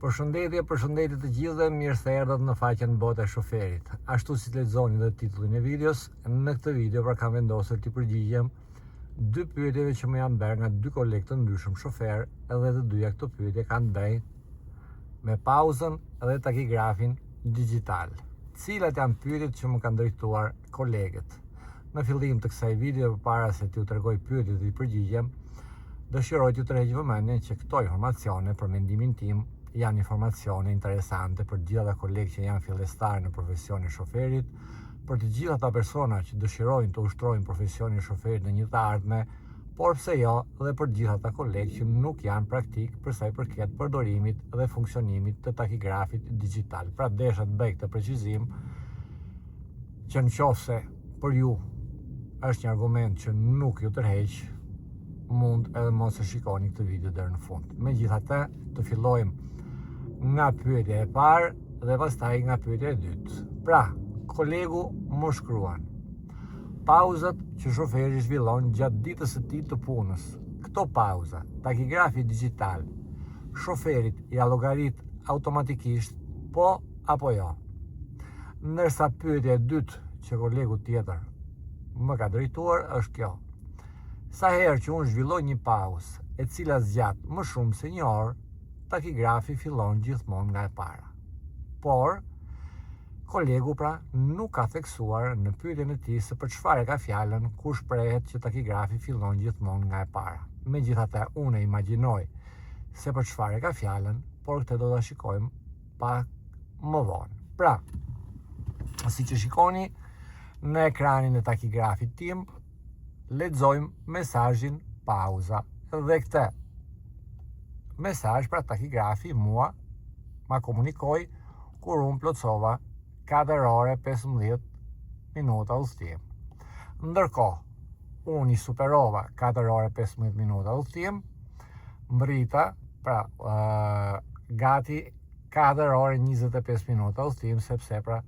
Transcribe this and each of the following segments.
Përshëndetje të gjithëve, mirë se erdhët në faqen Bota e Shoferit. Ashtu si lexoni dhe titullin e videos, në këtë video pra kam vendosur t'i përgjigjem dy pyetjeve që më janë bërë nga dy kolegë të ndryshëm shofer, edhe të dyja këto pyetje kanë bëjnë me pauzën dhe takigrafin digjital. Cilat janë pyetjet që më kanë drejtuar kolegët? Në fillim të kësaj video, përpara se t'ju tregoj pyetjet dhe t'i përgjigjem, dëshiroj t'ju tërheq vëmendjen që këto informacione për mendimin tim janë informacione interesante për gjithë ata kolegë që janë fillestarë në profesionin e shoferit, për të gjithë ata persona që dëshirojnë të ushtrojnë profesionin e shoferit në një të ardhme, por pse jo dhe për gjithë ata kolegë që nuk janë praktik për sa i përket përdorimit dhe funksionimit të takigrafit digjital. Pra desha të bëj këtë precizim që nëse për ju është një argument që nuk ju tërheq, mund edhe mos e shikoni këtë video deri në fund. Megjithatë, të fillojmë nga pyetja e parë dhe pastaj nga pyetja e dytë. Pra, kolegu më shkruan: pauzat që shoferi zhvillon gjatë ditës së tij të punës. Këto pauza, takigrafi digjital, shoferit ja llogarit automatikisht, po apo jo? Ndërsa pyetja e dytë që kolegu tjetër më ka drejtuar është kjo: sa herë që unë zhvilloj një pauzë e cila zgjat më shumë se një orë, takigrafi fillon gjithmonë nga e para. Por, kolegu pra nuk ka theksuar në pyetjen e tij se për çfarë ka fjalën kur shprehet që takigrafi fillon gjithmonë nga e para. Megjithatë, unë imagjinoj se për çfarë ka fjalën, por këtë do ta shikojmë pak më vonë. Pra, siç e shikoni në ekranin e takigrafit tim, lexojmë mesazhin pauza dhe këtë mesazh pra takigrafi mua ma komunikoi kur unë plotësova 4 orë 15 minuta udhëtim. Ndërkohë unë i superova 4 orë 15 minuta udhëtim, mbrita pra gati 4 orë 25 minuta udhëtim, sepse pra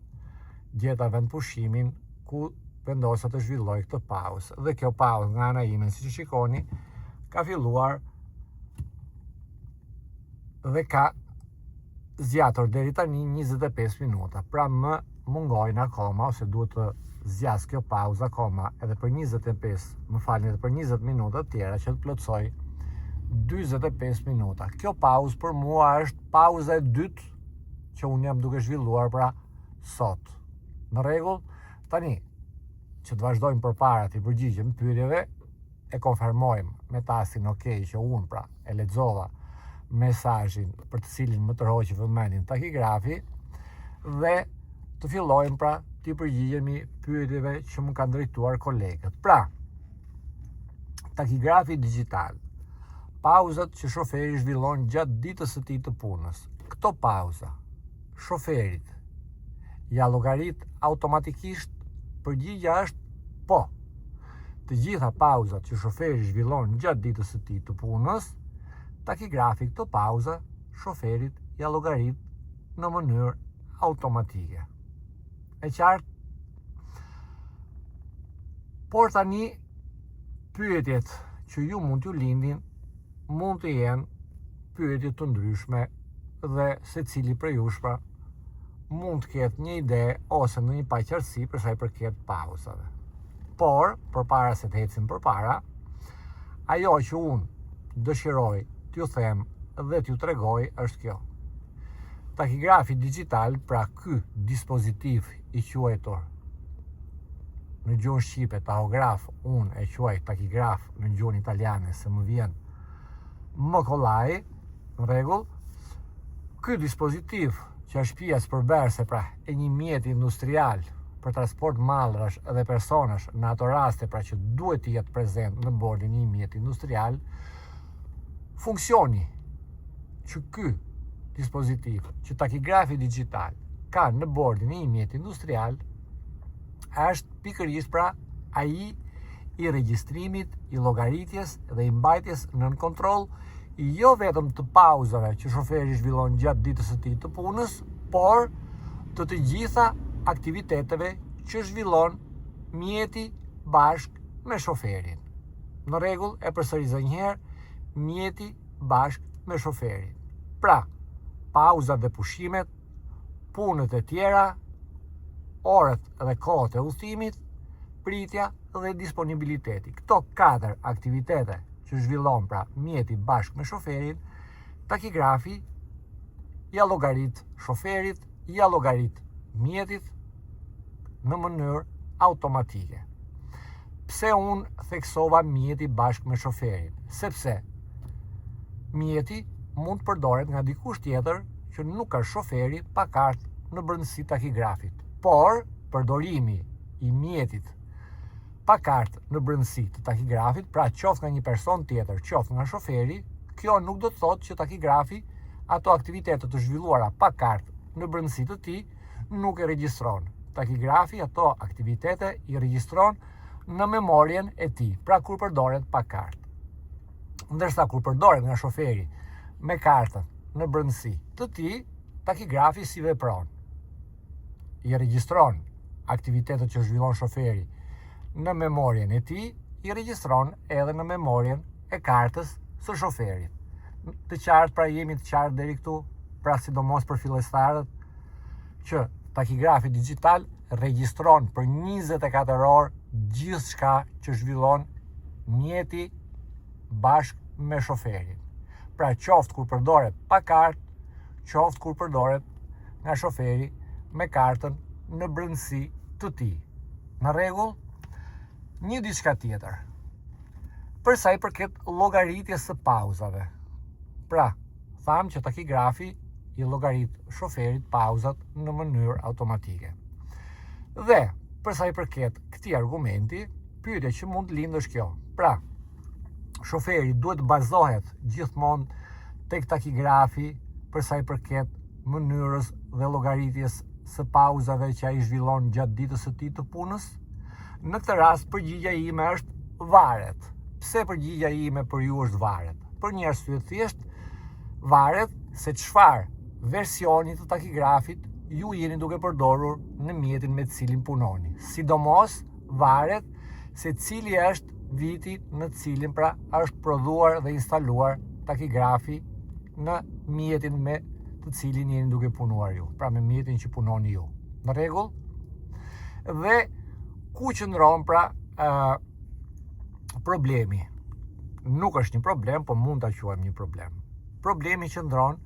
gjeta vend pushimin ku vendosa të zhvilloj këtë pauzë. Dhe kjo pauzë nga ana ime, siç e shikoni, ka filluar dhe ka zgjatur deri tani 25 minuta. Pra më mungojnë akoma, ose duhet të zgjas kjo pauzë akoma edhe për 20 minuta të tjera që të plotësoj 45 minuta. Kjo pauzë për mua është pauza e dytë që unë jam duke zhvilluar pra sot. Në rregull, tani që të vazhdojmë përpara të përgjigjem pyetjeve, e konfirmojmë me tastin OK që unë pra e lexova mesazhin për të cilin më tërhoqi vëmendjen takigrafi, dhe të fillojmë pra të përgjigjemi pyetjeve që më kanë drejtuar kolegët. Pra, takigrafi digjital, pauzat që shoferi zhvillon gjatë ditës së tij të punës. Këto pauza shoferit ja llogarit automatikisht? Përgjigja është po. Të gjitha pauzat që shoferi zhvillon gjatë ditës së tij të punës, takigrafi këto pauza shoferit ja llogarit në mënyrë automatike. E qartë? Por tani pyetjet që ju mund t'ju lindin mund të jenë pyetje të ndryshme dhe secili prej jush pra mund të ketë një ide ose në një paqartësi për sa i përket pauzave. Por, përpara se të ecim përpara, ajo që unë dëshiroj t'ju them dhe t'ju tregoj është kjo: takigrafi digjital, pra ky dispozitiv i quajtur në gjuhën shqipe tahograf, unë e quaj takigraf në gjuhën italiane se më vjen më kollaj, në rregull. Ky dispozitiv që është pjesë përbërëse pra e një mjeti industrial për transport mallrash dhe personash, në ato raste pra që duhet të jetë prezent në bordin një mjeti industrial, funksioni që ky dispozitiv, që takigrafi digjital ka në bordin një mjeti industrial, është pikërisht pra ai i regjistrimit, i llogaritjes dhe i mbajtjes nën kontroll, jo vetëm të pauzave që shoferi zhvillon gjatë ditës së tij të punës, por të gjitha aktiviteteve që zhvillon mjeti bashkë me shoferin. Në rregull, e përsërisë një herë, mjeti bashkë me shoferin. Pra, pauzat dhe pushimet, punët e tjera, orët dhe kohët e udhëtimit, pritja dhe disponibiliteti. Këto 4 aktivitete që zhvillon pra mjeti bashkë me shoferin, takigrafi ja llogarit shoferit, ja llogarit mjetit në mënyrë automatike. Pse unë theksova mjeti bashkë me shoferin? Sepse mjeti mund të përdoret nga dikush tjetër që nuk ka shoferi pa kartë në brendësi takigrafit. Por, përdorimi i mjetit pa kartë në brendësi të takigrafit, pra qoftë nga një person tjetër, qoftë nga shoferi, kjo nuk do të thotë që takigrafi ato aktivitetet të zhvilluara pa kartë në brendësi të tij nuk e regjistron. Takigrafi ato aktivitete i regjistron në memorien e tij, pra kur përdoret pa kartë. Ndërsa kur përdoret nga shoferi me kartën në brendësi të tij, takigrafi si vepron. I regjistron aktivitetet që zhvillon shoferi në memorien e tij, i regjistron edhe në memorien e kartës së shoferit. Të qartë, pra jemi të qartë deri këtu, pra sidomos për fillestarët, që takigrafi digital regjistron për 24 orë gjithçka që zhvillon mjeti bashkë me shoferin. Pra qoftë kur përdoret pa kartë, qoftë kur përdoret nga shoferi me kartën në brendësi të tij. Në rregull? Një diçka tjetër. Për sa i përket llogaritjes së pauzave. Pra, tham që takigrafi i llogarit shoferit pauzat në mënyrë automatike. Dhe, për sa i përket këtij argumenti, pyetja që mund të lindë është kjo. Pra, shoferi duhet të bazohet gjithmonë tek takigrafi për sa i përket mënyrës dhe llogaritjes së pauzave që ai zhvillon gjatë ditës së tij të punës? Në këtë rast përgjigjja ime është varet. Pse përgjigjja ime për ju është varet? Për një arsye thjesht, varet se çfarë versioni të takigrafit ju jeni duke përdorur në mjetin me të cilin punoni. Sidomos varet se cili është viti në cilin pra është prodhuar dhe instaluar takigrafi në mjetin me të cilin jeni duke punuar ju, pra me mjetin që punoni ju. Në rregull? Dhe ku qëndron pra problemi? Nuk është një problem, po mund ta quajmë një problem. Problemi qëndron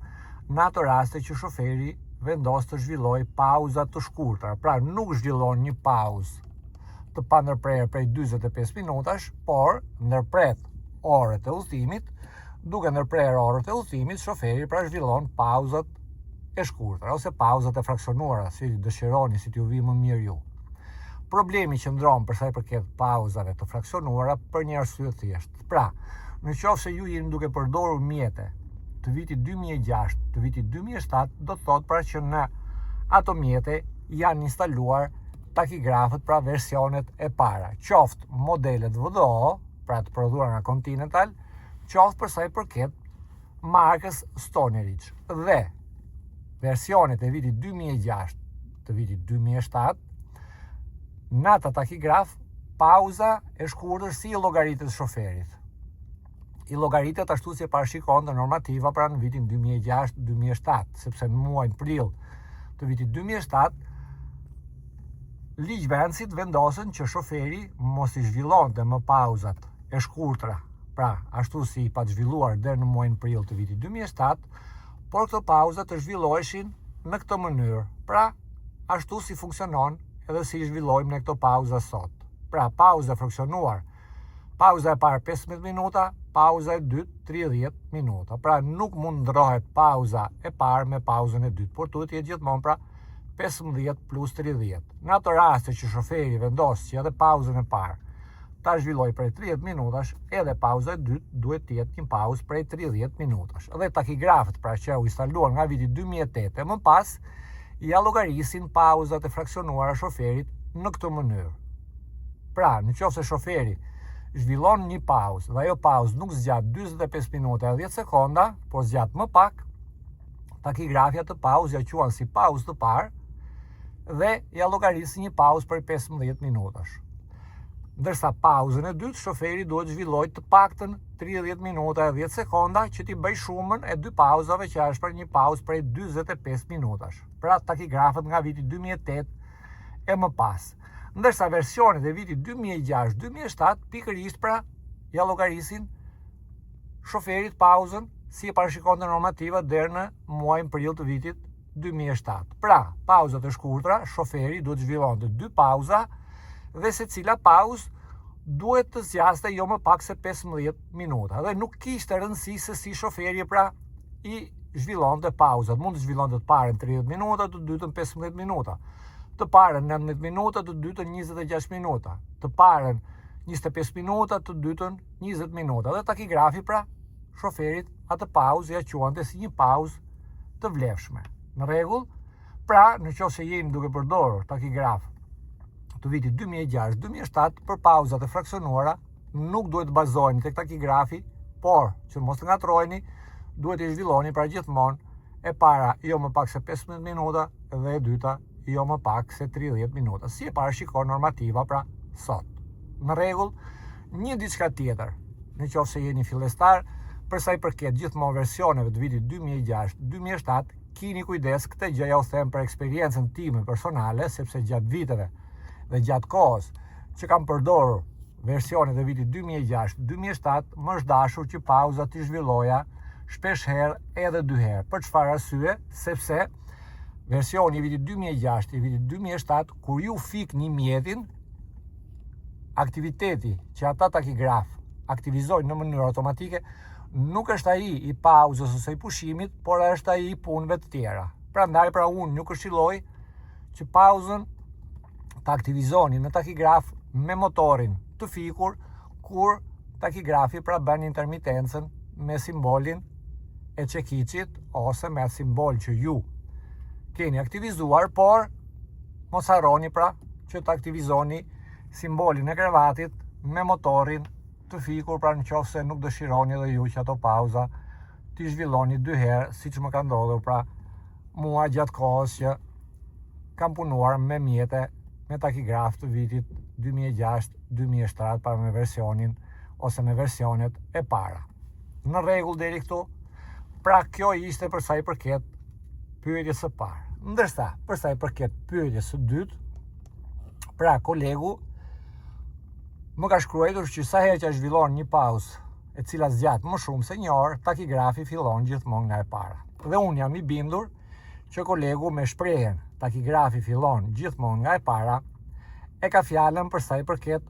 në ato raste që shoferi vendos të zhvilloj pauza të shkurtra, pra nuk zhvillon një pauzë të pandërprerë prej 45 minutash, por ndërpret orët e udhëtimit, duke ndërprerë orët e udhëtimit, shoferi pra zhvillon pauzat e shkurtra ose pauzat e fraksionuara, si dëshironi, si t'ju vi më mirë ju. Problemi qëndron për sa i përket pauzave të fraksionuara për një arsye thjesht. Pra, në qoftë se ju jeni duke përdorur mjete të vitit 2006, të vitit 2007, do të thotë pra që në ato mjete janë instaluar takigrafët, pra versionet e para, qoftë modelet VDO, pra të prodhuara nga Continental, qoftë për sa i përket markës Stone Ridge. Dhe versionet e vitit 2006 të vitit 2007, në ata takigraf, pauza e shkurtër si i llogaritet shoferit. I llogaritet ashtu si e parashikon normativa pra në vitin 2006-2007, sepse në muajin prill të vitit 2007 ligjvendësit vendosën që shoferi mos i zhvillonte më pauzat e shkurtra, pra ashtu si i pa zhvilluar deri në muajin prill të vitit 2007, por këto pauza të zhvilloheshin në këtë mënyrë, pra ashtu si funksionon edhe si i zhvillojmë në këto pauza sot. Pra pauza e fraksionuar, pauza e parë 15 minuta, pauza e dytë 30 minuta. Pra nuk mund ndrohet pauza e parë me pauzën e dytë, por duhet të jetë gjithmonë pra 15 plus 30. Në ato raste që shoferi vendos që edhe pauzën e parë ta zhvilloj prej 30 minutash, edhe pauza e dytë duhet të jetë një pauzë prej 30 minutash. Dhe takigrafët pra që u instaluan nga viti 2008 e më pas, ja llogarisin pauzat e fraksionuara shoferit në këtë mënyrë. Pra, në qoftë se shoferi zhvillon një pauzë dhe ajo pauzë nuk zgjat 45 minuta e 10 sekonda, por zgjat më pak, takigrafja të pauzë ja quan si pauzë të parë dhe ja llogarisin një pauzë për 15 minutash. Ndërsa pauzën e dytë, shoferi duhet zhvilloj të paktën 30 minuta e 10 sekonda që t'i bëj shumën e 2 pauzave që është për një pauzë prej 45 minutash. Pra takigrafët nga viti 2008 e më pas. Ndërsa versionet e viti 2006-2007 pikërisht pra ja llogarisin shoferit pauzën si e parashikonte normativa deri në muajin prill të vitit 2007. Pra, pauzat e shkurtra, shoferi duhet zhvillonte 2 pauza dhe se cila pauzë duhet të zgjaste jo më pak se 15 minuta. Dhe nuk kishte rëndësi se si shoferi pra i zhvillonte pauzat. Mund të zhvillonte të parën 30 minuta, të dytën 15 minuta, të parën 19 minuta, të dytën 26 minuta, të parën 25 minuta, të dytën 20 minuta. Dhe takigrafi pra shoferit atë pauzë ja quante si një pauzë të vlefshme. Në rregull? Pra, nëse jeni duke përdorur takigraf të vitit 2006-2007 për pauzat e fraksionuara, nuk duhet të bazoheni tek takigrafi, por që mos të ngatrojeni, duhet të zhvilloni pra gjithmonë e para jo më pak se 15 minuta dhe e dyta jo më pak se 30 minuta, si e parashikon normativa pra sot. Në rregull, një diçka tjetër, nëse jeni fillestar, për sa i përket gjithmonë versioneve të vitit 2006-2007, kini kujdes, këtë gjë ja u them për eksperiencën time personale, sepse gjatë viteve dhe gjatë kohës që kam përdorur versionet e vitit 2006-2007, më është dashur që pauzat t'i zhvilloja shpesh herë edhe 2 herë. Për çfarë arsye? Sepse versioni i vitit 2006 i vitit 2007, kur ju fikni mjetin, aktiviteti që ata takigraf aktivizojnë në mënyrë automatike nuk është ai i pauzës ose i pushimit, por është ai i punëve të tjera. Prandaj pra unë nuk këshilloj që pauzën të aktivizoni në takigraf me motorin të fikur, kur takigrafi pra bën intermitencën me simbolin e çekiçit ose me simbol që ju keni aktivizuar, por mos harroni pra që të aktivizoni simbolin e krevatit me motorin të fikur, pra nëse nuk dëshironi dhe ju që ato pauza t'i zhvilloni 2 herë, siç më ka ndodhur pra mua gjatë kohës që kam punuar me mjete me takigraf të vitit 2006-2007 pa me versionin ose me versionet e para. Në rregull deri këtu, pra kjo ishte për sa i përket pyetjes së parë. Ndërsa për sa i përket pyetjes së dytë, pra kolegu më ka shkruar që sa herë që zhvillon një pauzë e cila zgjat më shumë se 1 orë, takigrafi fillon gjithmonë nga e para. Dhe unë jam i bindur që kolegu me shprehjen takigrafi fillon gjithmonë nga e para e ka fjalën për sa i përket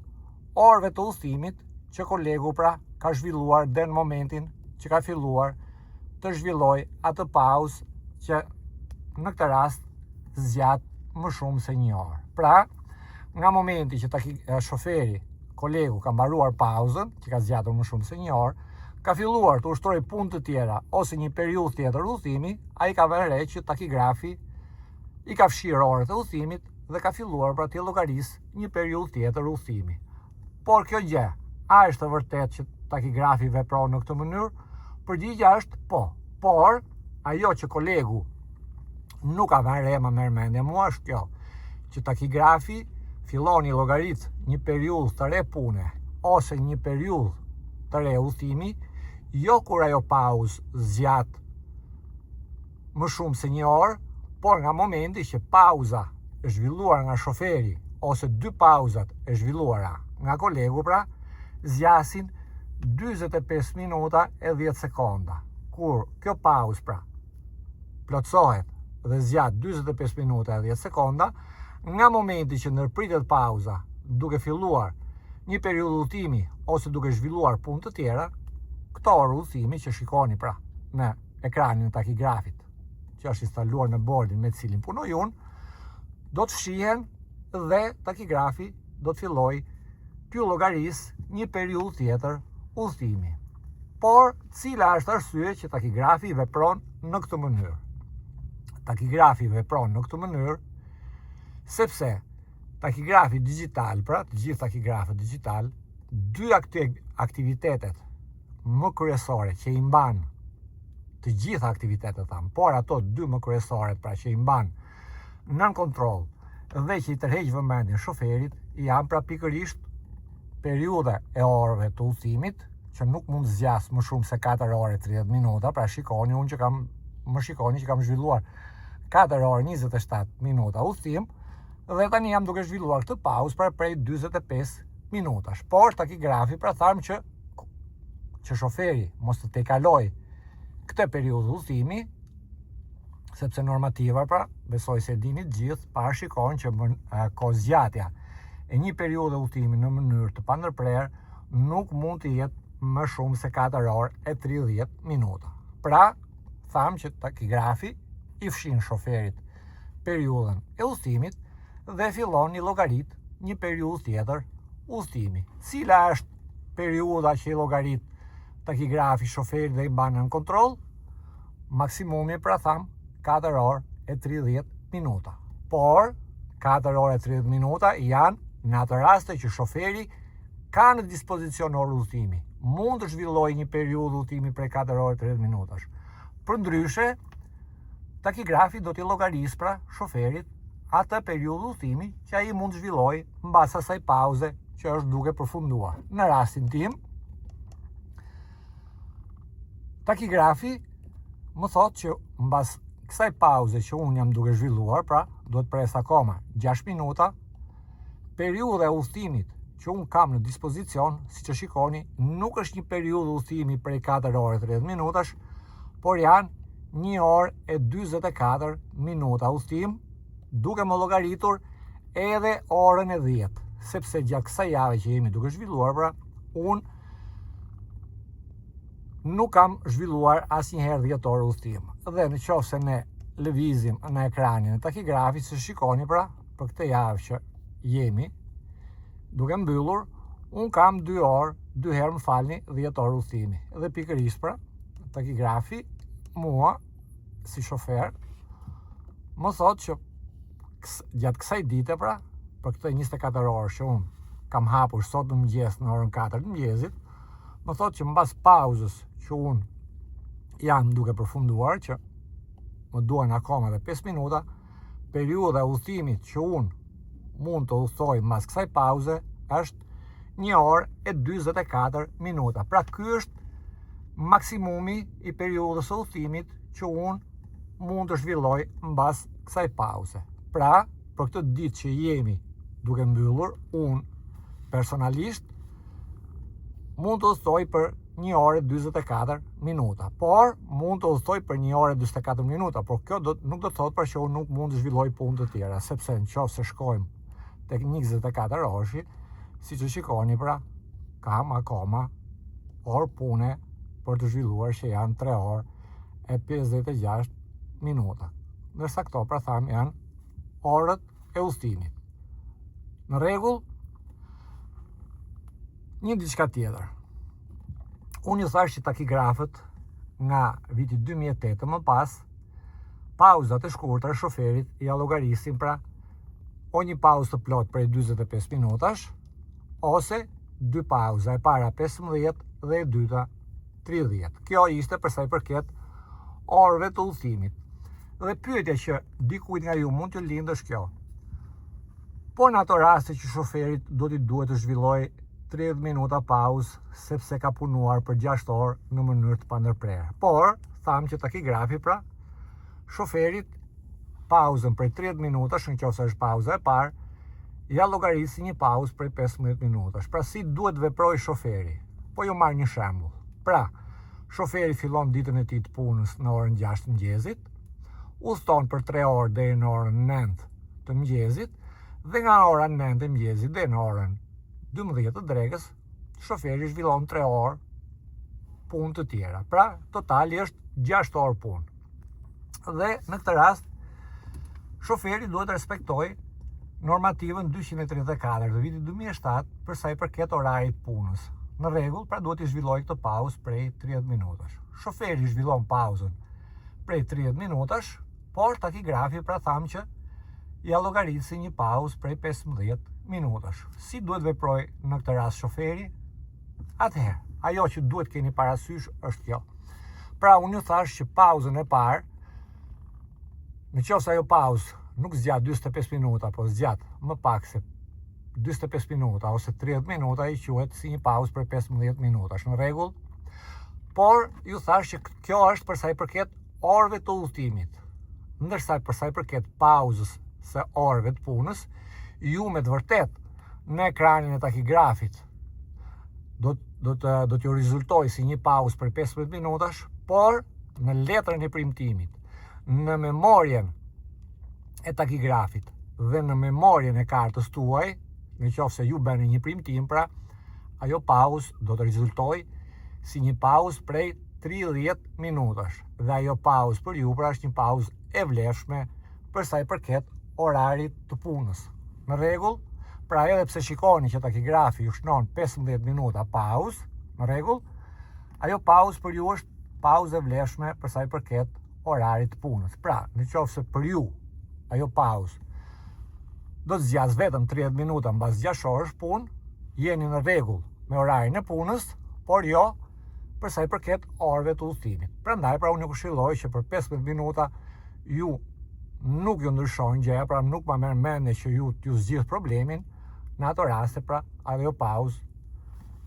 orëve të udhëtimit që kolegu pra ka zhvilluar deri në momentin që ka filluar të zhvilloj atë pauzë që në këtë rast zgjat më shumë se 1 orë. Pra, nga momenti që shoferi, kolegu ka mbaruar pauzën, që ka zgjatur më shumë se 1 orë, ka filluar të ushtrojë punë të tjera ose një periudhë tjetër udhëtimi, ai ka vënë re që takigrafi i ka fshirë orët e udhëtimit dhe ka filluar pra të llogarisë një periudhë tjetër udhëtimi. Por kjo gjë, a është e vërtetë që takigrafi vepron në këtë mënyrë? Përgjigjja është po. Por ajo që kolegu nuk ka vënë re më mendje mua është kjo, që takigrafi fillon i llogarit një periudhë të re pune ose një periudhë të re udhëtimi, jo kur ajo pauzë zgjat më shumë se 1 orë, por nga momenti që pauza e zhvilluar nga shoferi ose 2 pauzat e zhvilluara nga kolegu pra zgjasin 45 minuta e 10 sekonda. Kur kjo pauzë pra plotësohet dhe zgjat 45 minuta e 10 sekonda, nga momenti që ndërpritet pauza duke filluar një periudhë udhëtimi ose duke zhvilluar punë të tjera, këto orë udhëtimi që shikoni pra në ekranin e takigrafit që është instaluar në bordin me cilin punoj unë, do të fshihen dhe takigrafi do të filloj t'ju llogarisë një periudhë tjetër udhëtimi. Por, cila është arsye që takigrafi vepron në këtë mënyrë? Takigrafi vepron në këtë mënyrë sepse takigrafi digital, pra të gjithë takigrafët digital, 2 aktivitetet më kryesore që i mban të gjitha aktivitetet tham, por ato 2 më kryesore pra që i mban nën kontroll dhe që i tërheq vëmendjen shoferit janë pra pikërisht periudha e orëve të udhëtimit, që nuk mund zgjas më shumë se 4 orë 30 minuta, pra shikoni unë që kam zhvilluar 4 orë 27 minuta udhëtim, dhe tani jam duke zhvilluar këtë pauzë pra prej 45 minutash. Por takigrafi pra thamë që shoferi mos të kaloj këtë periudhë udhëtimi, sepse normativa pra, besoj se dini gjithë, parashikojnë që kozgjatja e një periudhë udhëtimi në mënyrë të pandërprerë nuk mund të jetë më shumë se 4 orë e 30 minuta. Pra, thamë që takigrafi i fshin shoferit periudhën e udhëtimit dhe fillon një llogarit një periudhë tjetër udhëtimi. Cila është periudha që i llogarit takigrafi shoferit dhe i mban në kontroll? Maksimumi pra thamë 4 orë e 30 minuta. Por 4 orë e 30 minuta janë në atë raste që shoferi ka në dispozicion orë udhëtimi. Mund të zhvillojë një periudhë udhëtimi prej 4 orë e 30 minutash. Përndryshe, takigrafi do t'i llogaris pra shoferit atë periudhë udhëtimi që ai mund të zhvillojë mbas asaj pauze që është duke përfunduar. Në rastin tim, takigrafi më thotë që mbas kësaj pauze që unë jam duke zhvilluar, pra do të pres akoma 6 minuta, periudha e udhëtimit që unë kam në dispozicion, si që shikoni, nuk është një periudhë udhëtimi prej 4 orë 30 minutash, por janë 1 orë e 24 minuta udhëtim, duke më llogaritur edhe orën e 10, sepse gjatë kësaj jave që jemi duke zhvilluar, pra, unë nuk kam zhvilluar asnjëherë 10 orë udhëtim. Dhe në qoftë se ne lëvizim në ekranin e takigrafit, se shikoni pra, për këtë javë që jemi duke mbyllur, unë kam 2 orë, 2 herë më falni, 10 orë udhëtimi. Dhe pikërisht pra, takigrafi mua, si shofer, më thotë që gjatë kësaj dite pra, për këtë 24 orë që unë kam hapur sot në mëngjes në orën 4 të mëngjesit, më thotë që mbas pauzës që unë jam duke përfunduar, që më duan akoma dhe 5 minuta, periudha e udhëtimit që unë mund të udhëtoj mbas kësaj pauze është 1 orë e 44 minuta. Pra ky është maksimumi i periudhës së udhëtimit që unë mund të zhvilloj mbas kësaj pauze. Pra, për këtë ditë që jemi duke mbyllur, unë personalisht mund të udhëtoj për 1 orë e 44 minuta. Por, mund të udhëtoj për 1 orë e 44 minuta, por kjo nuk do të thotë për që unë nuk mund të zhvilloj punë të tjera, sepse në qoftë se shkojmë tek 24 orëshi, si që shikoni pra, kam akoma orë pune për të zhvilluar që janë 3 orë e 56 minuta. Ndërsa këto pra tham janë orët e udhëtimit. Në rregull, një diçka tjetër. Unë ju thash që takigrafët nga viti 2008 më pas, pauzat e shkurtra shoferit ja llogarisin pra o një pauzë të plot prej 45 minutash, ose 2 pauza, e para 15 dhe e dyta 30. Kjo ishte për sa i përket orëve të udhëtimit. Dhe pyetja që dikujt nga ju mund të lindë është kjo. Po në ato raste që shoferit do t'i duhet të zhvilloj 30 minuta pauzë, sepse ka punuar për 6 orë në mënyrë të pandërprerë. Por, thamë që takigrafi pra, shoferit pauzën prej 30 minutash, në qoftë është pauza e parë, ja llogarisë një pauzë prej 15 minutash. Pra si duhet veproj shoferi? Po ju marr një shembull. Pra, shoferi fillon ditën e tij të punës në orën 6 të mëngjesit, udhëton për 3 orë deri në orën 9 të mëngjesit, dhe nga ora 9 të mëngjesit deri në orën 12 të drekës, shoferi zhvillon 3 orë punë të tjera. Pra, totali është 6 orë punë. Dhe në këtë rast, shoferi duhet respektoj normativën 234 të vitit 2007 për sa i përket orarit punës. Në rregull, pra duhet i zhvilloj këtë pauzë prej 30 minutash. Shoferi zhvillon pauzën prej 30 minutash, por takigrafi pra thamë që ja llogarisi një pauzë prej 15 minutash. Si duhet veproj në këtë rast shoferi? Atëherë, ajo që duhet keni parasysh është kjo. Pra unë ju thash që pauzën e parë, në qoftë se ajo pauzë nuk zgjat 45 minuta, po zgjat më pak se 45 minuta ose 30 minuta i quhet si një pauzë për 15 minuta, është në rregull? Por ju thash që kjo është për sa i përket orëve të udhëtimit. Ndërsa për sa i përket pauzës së orëve të punës, ju me të vërtet në ekranin e takigrafit do t'ju rezultoj si një pauzë për 15 minutash, por në letrën e premtimit, në memorien e takigrafit dhe në memorien e kartës tuaj, në qoftë se ju bëni një premtim, pra ajo pauzë do të rezultoj si një pauzë prej 30 minutash. Dhe ajo pauzë për ju pra është një pauzë e vlefshme për sa i përket orarit të punës. Në rregull? Pra edhe pse shikoni që takigrafi ju shnon 15 minuta pauzë, në rregull, ajo pauzë për ju është pauzë e vlefshme për sa i përket orarit të punës. Pra, në qoftë se për ju ajo pauzë do të zgjas vetëm 30 minuta mbas 6 orësh punë, jeni në rregull me orarin e punës, por jo për sa i përket orëve të udhëtimit. Prandaj pra unë ju këshilloj që për 15 minuta ju nuk ju ndryshon gjëja, pra nuk ma merr mendje që ju zgjidh problemin. Në ato raste pra ajo pauzë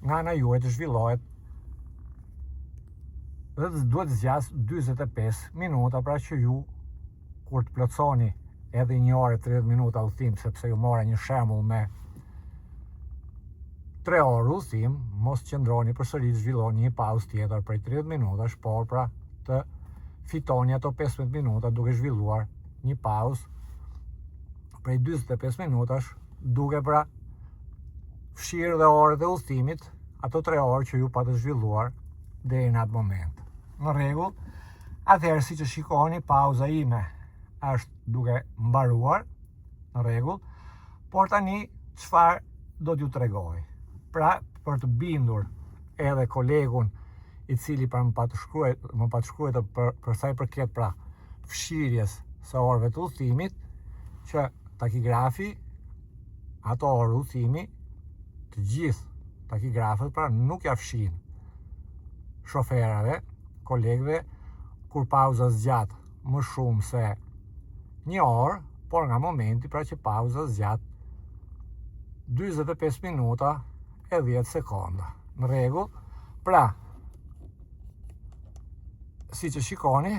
nga ana juaj të zhvillohet dhe duhet zgjas 45 minuta, pra që ju kur të plotësoni edhe 1 orë 30 minuta udhëtim, sepse ju mora një shembull me 3 orë udhëtim, mos qëndroni përsëri të zhvilloni një pauzë tjetër prej 30 minutash, por pra të fitoni ato 15 minuta duke zhvilluar një pauzë prej 45 minutash, duke pra fshirë dhe orët e udhëtimit, ato 3 orë që ju pa të zhvilluar deri në atë moment. Në rregull? Atëherë siç e shikoni, pauza ime është duke mbaruar, në rregull, por tani çfarë do t'ju tregoj? Pra, për të bindur edhe kolegun i cili pra më pa të shkruajtur për sa i përket pra fshirjes së orëve të udhëtimit, që takigrafi ato orë udhëtimi, të gjithë takigrafët pra nuk ja fshin shoferave, kolegëve, kur pauza zgjat më shumë se 1 orë, por nga momenti pra që pauza zgjat 45 minuta e 10 sekonda. Në rregull? Pra, si që shikoni,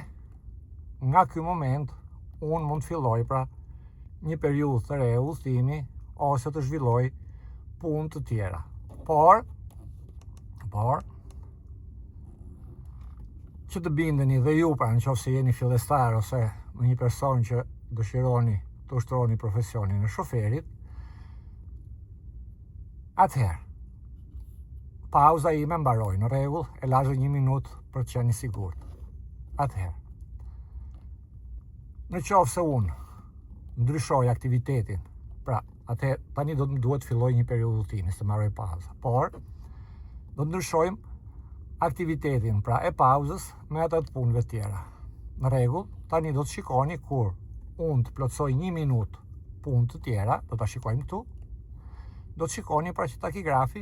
nga ky moment unë mund të filloj pra një periudhë të re udhëtimi ose të zhvilloj punë të tjera. Por që të bindeni dhe ju pra nëse jeni fillestar ose një person që dëshironi të ushtroni profesionin e shoferit, atëherë pauza ime mbaroi, në rregull, e lazë 1 minutë për të qenë i sigurt. Atëherë, në qoftë se unë ndryshoj aktivitetin, pra atëherë tani do të më duhet filloj një periudhë udhëtimi, të marroj pauzë. Por do të ndryshojmë aktivitetin pra e pauzës me ato të punëve tjera. Në rregull, tani do të shikoni kur unë të plotësoj 1 minutë punë të tjera, do ta shikojmë këtu. Do të shikoni pra që takigrafi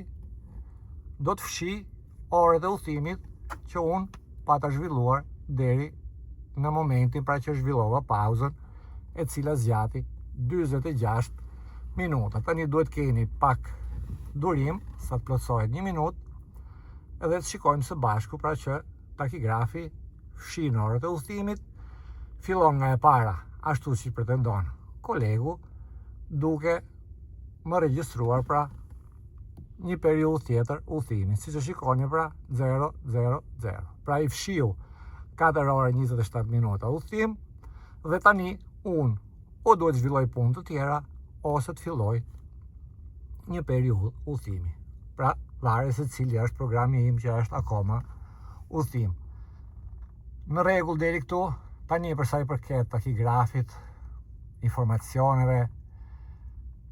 do të fshi orët e udhëtimit që unë pata zhvilluar deri në momentin pra që zhvillova pauzën, e cila zgjati 46 minuta. Tani duhet keni pak durim sa të plotësohet 1 minutë, edhe të shikojmë së bashku pra që takigrafi fshin orët e udhëtimit, fillon nga e para ashtu si pretendon kolegu, duke më regjistruar pra një periudhë tjetër udhëtimi, siç e shikoni pra 000. Pra i fshiu 4 orë 27 minuta udhëtim dhe tani unë o duhet zhvilloj punë të tjera ose të filloj një periudhë udhëtimi. Pra varet se cili është programi im që është akoma udhëtim. Në rregull deri këtu, tani për sa i përket takigrafit, informacioneve,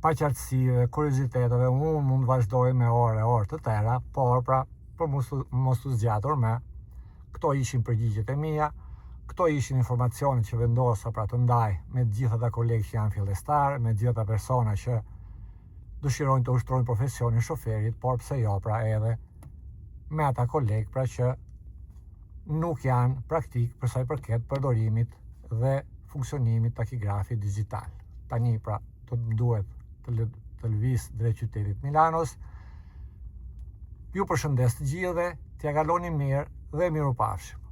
paqartësive, kurioziteteve, unë mund të vazhdoj me orë të tjera, por pra për mos të zgjatur me, këto ishin përgjigjet e mia, këto ishin informacionet që vendosa pra të ndaj me të gjithë ata kolegë që janë fillestar, me të gjithë ata persona që dëshirojnë të ushtrojnë profesionin shoferit, por pse jo pra edhe me ata kolegë pra që nuk janë praktik për sa i përket përdorimit dhe funksionimit takigrafit digital. Tani pra të duhet të lëviz drejt qytetit Milanos. Ju përshëndes të gjithëve, t'ja kaloni mirë dhe mirupafshim.